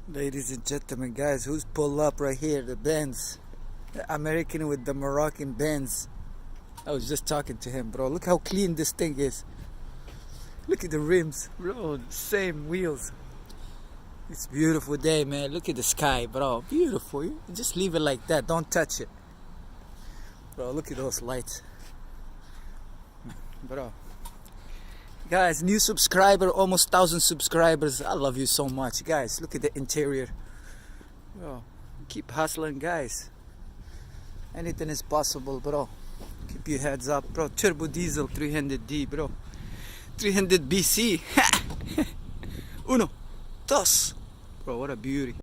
Ladies and gentlemen, guys, who's pulled up right here? The Benz. The American with the Moroccan Benz. I was just talking to him, bro. Look how clean this thing is. Look at the rims, bro. Same wheels. It's a beautiful day, man. Look at the sky, bro. Beautiful. You just leave it like that. Don't touch it. Bro, look at those lights. Bro. Guys, new subscriber, almost 1,000 subscribers. I love you so much, guys. Look at the interior. Bro, keep hustling, guys. Anything is possible, bro. Keep your heads up, bro. Turbo diesel 300D, bro. 300 BC. Uno, dos. Bro, what a beauty.